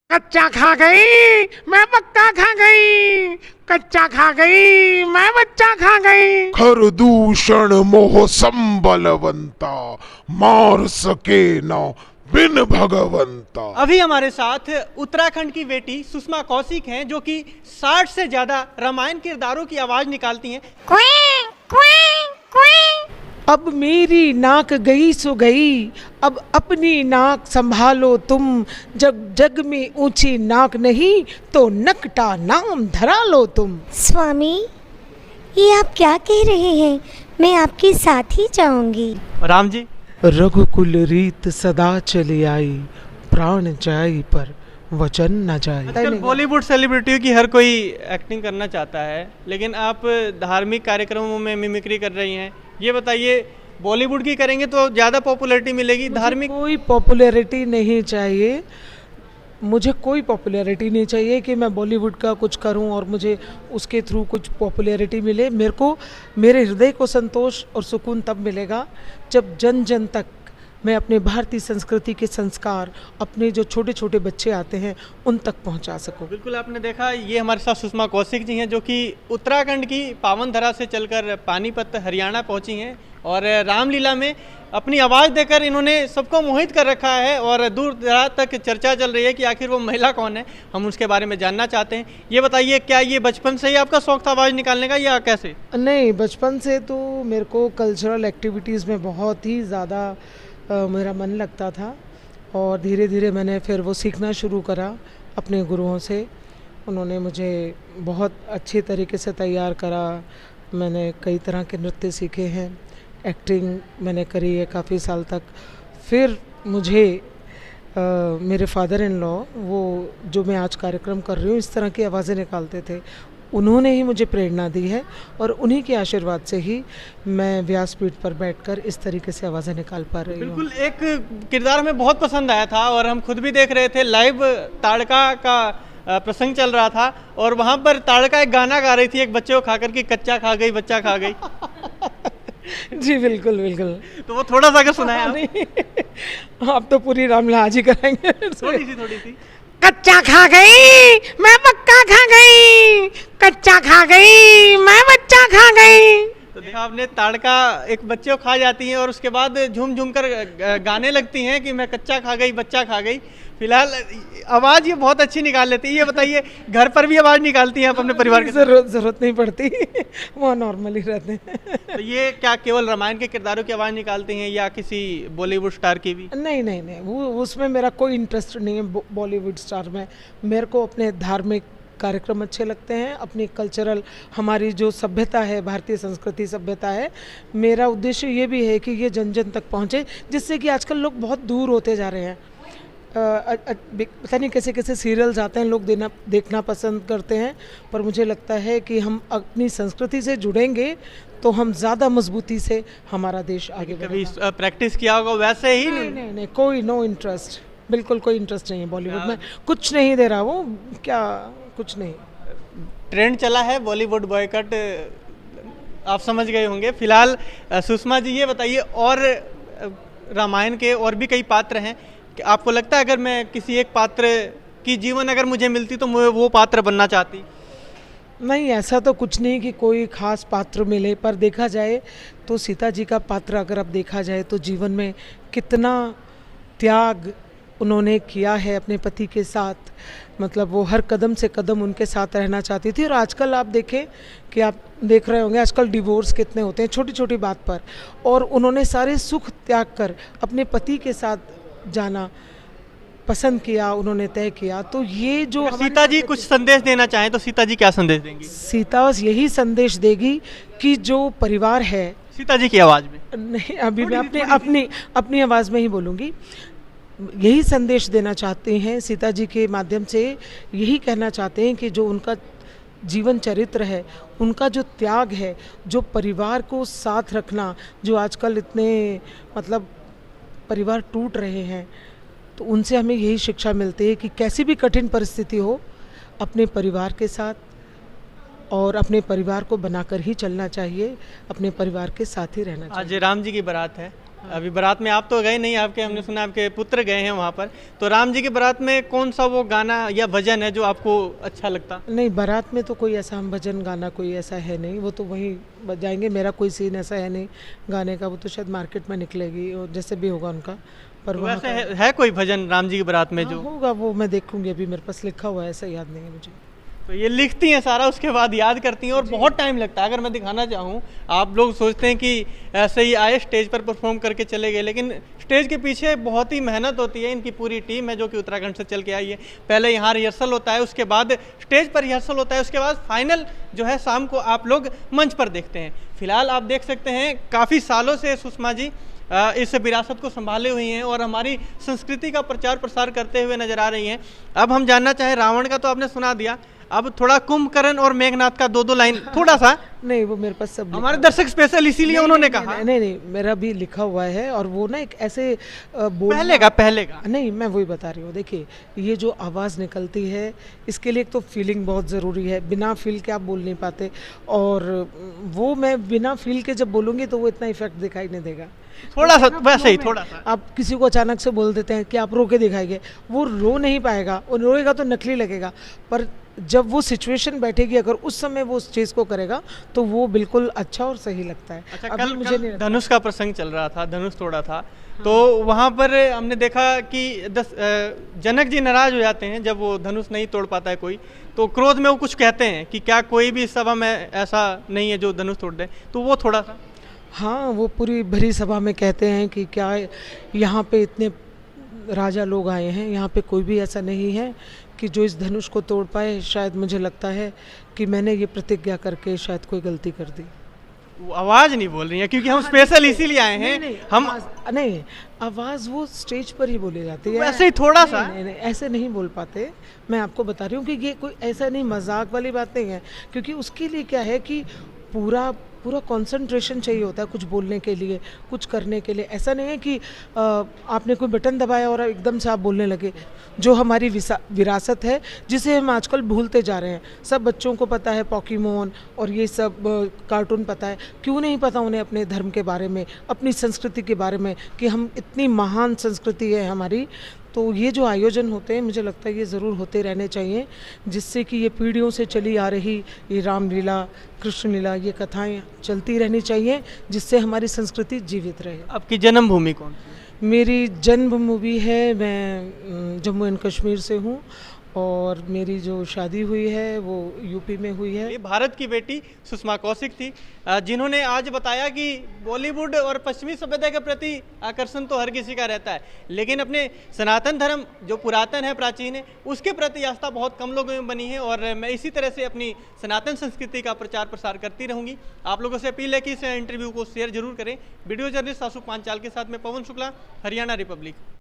कच्चा खा गई मैं पक्का खा गई, कच्चा खा गई मैं बच्चा खा गई। खर दूषण मोह संबलवंता, मार सके न बिन भगवंता। अभी हमारे साथ उत्तराखंड की बेटी सुषमा कौशिक हैं, जो कि 60 से ज्यादा रामायण किरदारों की आवाज निकालती हैं। अब मेरी नाक गई सो गई, अब अपनी नाक संभालो तुम। जग जग में ऊंची नाक नहीं तो नकटा नाम धरा लो तुम। स्वामी, ये आप क्या कह रहे हैं? मैं आपके साथ ही जाऊंगी। राम जी, रघुकुल रीत सदा चली आई, प्राण जाई पर वचन न जाए। आजकल बॉलीवुड सेलिब्रिटियों की हर कोई एक्टिंग करना चाहता है, लेकिन आप धार्मिक कार्यक्रमों में मिमिक्री कर रही हैं। ये बताइए, बॉलीवुड की करेंगे तो ज़्यादा पॉपुलैरिटी मिलेगी? धार्मिक कोई पॉपुलैरिटी नहीं चाहिए, मुझे कोई पॉपुलैरिटी नहीं चाहिए कि मैं बॉलीवुड का कुछ करूं और मुझे उसके थ्रू कुछ पॉपुलैरिटी मिले। मेरे को मेरे हृदय को संतोष और सुकून तब मिलेगा जब जन जन तक मैं अपने भारतीय संस्कृति के संस्कार अपने जो छोटे छोटे बच्चे आते हैं उन तक पहुंचा सकूं। बिल्कुल, आपने देखा, ये हमारे साथ सुषमा कौशिक जी हैं, जो कि उत्तराखंड की पावन धरा से चलकर पानीपत हरियाणा पहुंची हैं और रामलीला में अपनी आवाज़ देकर इन्होंने सबको मोहित कर रखा है और दूर दराज तक चर्चा चल रही है कि आखिर वो महिला कौन है। हम उसके बारे में जानना चाहते हैं। ये बताइए, क्या ये बचपन से ही आपका शौक था आवाज़ निकालने का, या कैसे? नहीं, बचपन से तो मेरे को कल्चरल एक्टिविटीज़ में बहुत ही ज़्यादा मेरा मन लगता था और धीरे धीरे मैंने फिर वो सीखना शुरू करा अपने गुरुओं से। उन्होंने मुझे बहुत अच्छे तरीके से तैयार करा। मैंने कई तरह के नृत्य सीखे हैं, एक्टिंग मैंने करी है काफ़ी साल तक। फिर मुझे मेरे फादर इन लॉ, वो जो मैं आज कार्यक्रम कर रही हूँ इस तरह की आवाज़ें निकालते थे, उन्होंने ही मुझे प्रेरणा दी है और उन्हीं के आशीर्वाद से ही मैं व्यासपीठ पर बैठकर इस तरीके से आवाज़ें निकाल पा रही हूँ। बिल्कुल, एक किरदार हमें बहुत पसंद आया था और हम खुद भी देख रहे थे, लाइव ताड़का का प्रसंग चल रहा था और वहाँ पर ताड़का एक गाना गा रही थी एक बच्चे को खाकर के, कच्चा खा गई बच्चा खा गई। जी बिल्कुल बिल्कुल। तो वो थोड़ा सा अगर सुनाया नहीं, आप तो पूरी रामलीला आज ही कराएंगे। थोड़ी सी। कच्चा खा गई मैं पक्का खा गई, कच्चा खा गई मैं बच्चा खा गई। तो देखा आपने, ताड़का एक बच्चे को खा जाती हैं और उसके बाद झूम झूम कर गाने लगती हैं कि मैं कच्चा खा गई बच्चा खा गई। फिलहाल आवाज़ ये बहुत अच्छी निकाल लेती है। ये बताइए, घर पर भी आवाज़ निकालती हैं आप अपने परिवार के? जरूरत नहीं पड़ती, वहाँ नॉर्मली रहते हैं। तो ये क्या केवल रामायण के किरदारों की आवाज़ निकालती हैं या किसी बॉलीवुड स्टार की भी? नहीं, वो उसमें मेरा कोई इंटरेस्ट नहीं है बॉलीवुड स्टार में। मेरे को अपने धार्मिक कार्यक्रम अच्छे लगते हैं, अपनी कल्चरल, हमारी जो सभ्यता है, भारतीय संस्कृति सभ्यता है, मेरा उद्देश्य ये भी है कि ये जन जन तक पहुँचे, जिससे कि आजकल लोग बहुत दूर होते जा रहे हैं। पता नहीं कैसे कैसे सीरियल्स आते हैं, लोग देखना पसंद करते हैं, पर मुझे लगता है कि हम अपनी संस्कृति से जुड़ेंगे तो हम ज़्यादा मजबूती से हमारा देश आगे कभी बढ़ेगा। प्रैक्टिस किया होगा वैसे ही? नहीं, कोई नो इंटरेस्ट, बिल्कुल कोई इंटरेस्ट नहीं है बॉलीवुड में, कुछ नहीं दे रहा वो, क्या कुछ नहीं। ट्रेंड चला है बॉलीवुड बॉयकट, आप समझ गए होंगे। फिलहाल सुषमा जी, ये बताइए, और रामायण के और भी कई पात्र हैं, कि आपको लगता है अगर मैं किसी एक पात्र की जीवन अगर मुझे मिलती तो मैं वो पात्र बनना चाहती? नहीं, ऐसा तो कुछ नहीं कि कोई खास पात्र मिले, पर देखा जाए तो सीता जी का पात्र अगर अब देखा जाए तो जीवन में कितना त्याग उन्होंने किया है अपने पति के साथ। मतलब वो हर कदम से कदम उनके साथ रहना चाहती थी। और आजकल आप देखें कि आप देख रहे होंगे आजकल डिवोर्स कितने होते हैं छोटी छोटी बात पर, और उन्होंने सारे सुख त्याग कर अपने पति के साथ जाना पसंद किया, उन्होंने तय किया। तो ये जो सीता जी कुछ संदेश देना चाहें तो सीता जी क्या संदेश देंगी? सीता यही संदेश देगी कि जो परिवार है, सीता जी की आवाज़ में? नहीं, अभी मैं अपनी आवाज़ में ही बोलूँगी। यही संदेश देना चाहते हैं सीता जी के माध्यम से, यही कहना चाहते हैं कि जो उनका जीवन चरित्र है, उनका जो त्याग है, जो परिवार को साथ रखना, जो आजकल इतने मतलब परिवार टूट रहे हैं, तो उनसे हमें यही शिक्षा मिलती है कि कैसी भी कठिन परिस्थिति हो, अपने परिवार के साथ और अपने परिवार को बनाकर ही चलना चाहिए, अपने परिवार के साथ ही रहना चाहिए। आज राम जी की बारात है, अभी बारात में आप तो गए नहीं, आपके हमने सुना आपके पुत्र गए हैं वहाँ पर, तो राम जी की बारात में कौन सा वो गाना या भजन है जो आपको अच्छा लगता? नहीं, बारात में तो कोई ऐसा हम भजन गाना कोई ऐसा है नहीं, वो तो वहीं बजाएंगे। मेरा कोई सीन ऐसा है नहीं गाने का, वो तो शायद मार्केट में निकलेगी और जैसे भी होगा उनका। पर तो वहाँ वैसे है कोई भजन राम जी की बारात में हाँ, जो होगा, वो मैं देखूंगी, अभी मेरे पास लिखा हुआ है, ऐसा याद नहीं है मुझे। तो ये लिखती हैं सारा, उसके बाद याद करती हैं और बहुत टाइम लगता है। अगर मैं दिखाना चाहूँ, आप लोग सोचते हैं कि ऐसे ही आए स्टेज पर परफॉर्म करके चले गए, लेकिन स्टेज के पीछे बहुत ही मेहनत होती है। इनकी पूरी टीम है जो कि उत्तराखंड से चल के आई है। पहले यहाँ रिहर्सल होता है, उसके बाद स्टेज पर रिहर्सल होता है, उसके बाद फाइनल जो है शाम को आप लोग मंच पर देखते हैं। फिलहाल आप देख सकते हैं काफ़ी सालों से सुषमा जी इस विरासत को संभाले हुई हैं और हमारी संस्कृति का प्रचार प्रसार करते हुए नजर आ रही हैं। अब हम जानना चाहें, रावण का तो आपने सुना दिया, अब थोड़ा कुंभकर्ण और मेघनाथ का दो लाइन थोड़ा सा। नहीं, वो मेरे पास सब हमारे दर्शक स्पेशल इसीलिए उन्होंने कहा। नहीं, मेरा भी लिखा हुआ है। और वो ना एक ऐसे पहले का नहीं, मैं वही बता रही हूँ। देखिए, ये जो आवाज़ निकलती है, इसके लिए एक तो फीलिंग बहुत ज़रूरी है। बिना फील के आप बोल नहीं पाते, और वो मैं बिना फील के जब बोलूँगी तो वो इतना इफेक्ट दिखाई नहीं देगा। थोड़ा सा वैसे ही, थोड़ा सा आप किसी को अचानक से बोल देते हैं कि आप रो के दिखाएंगे, वो रो नहीं पाएगा, और रोएगा तो नकली लगेगा। पर जब वो सिचुएशन बैठेगी, अगर उस समय वो उस चीज़ को करेगा तो वो बिल्कुल अच्छा और सही लगता है। अच्छा, अभी कल मुझे नहीं लगता। धनुष का प्रसंग चल रहा था, धनुष तोड़ा था, तो वहाँ पर हमने देखा कि जनक जी नाराज हो जाते हैं जब वो धनुष नहीं तोड़ पाता है कोई, तो क्रोध में वो कुछ कहते हैं कि क्या कोई भी सभा में ऐसा नहीं है जो धनुष तोड़ दे, तो वो थोड़ा सा। हाँ, वो पूरी भरी सभा में कहते हैं कि क्या यहाँ पे इतने राजा लोग आए हैं, यहाँ पे कोई भी ऐसा नहीं है कि जो इस धनुष को तोड़ पाए। शायद मुझे लगता है कि मैंने ये प्रतिज्ञा करके शायद कोई गलती कर दी। वो आवाज नहीं बोल रही है क्योंकि हम स्पेशल इसीलिए आए हैं। नहीं, आवाज़ वो स्टेज पर ही बोली जाती है, वैसे ही थोड़ा सा। नहीं, ऐसे नहीं बोल पाते। मैं आपको बता रही हूँ कि ये कोई ऐसा नहीं, मजाक वाली बात नहीं है, क्योंकि उसके लिए क्या है कि पूरा कंसंट्रेशन चाहिए होता है कुछ बोलने के लिए, कुछ करने के लिए। ऐसा नहीं है कि आपने कोई बटन दबाया और एकदम से आप बोलने लगे। जो हमारी विरासत है, जिसे हम आजकल भूलते जा रहे हैं। सब बच्चों को पता है पोकेमोन और ये सब कार्टून पता है, क्यों नहीं पता उन्हें अपने धर्म के बारे में, अपनी संस्कृति के बारे में, कि हम इतनी महान संस्कृति है हमारी। तो ये जो आयोजन होते हैं, मुझे लगता है ये ज़रूर होते रहने चाहिए, जिससे कि ये पीढ़ियों से चली आ रही ये रामलीला, कृष्ण लीला, ये कथाएं चलती रहनी चाहिए, जिससे हमारी संस्कृति जीवित रहे। आपकी जन्मभूमि कौन सी है? मेरी जन्मभूमि है, मैं जम्मू एंड कश्मीर से हूँ, और मेरी जो शादी हुई है वो यूपी में हुई है। ये भारत की बेटी सुषमा कौशिक थी, जिन्होंने आज बताया कि बॉलीवुड और पश्चिमी सभ्यता के प्रति आकर्षण तो हर किसी का रहता है, लेकिन अपने सनातन धर्म जो पुरातन है, प्राचीन है, उसके प्रति आस्था बहुत कम लोगों में बनी है। और मैं इसी तरह से अपनी सनातन संस्कृति का प्रचार प्रसार करती रहूँगी। आप लोगों से अपील है कि इस इंटरव्यू को शेयर जरूर करें। वीडियो जर्नलिस्ट आशु पांचाल के साथ में पवन शुक्ला, हरियाणा रिपब्लिक।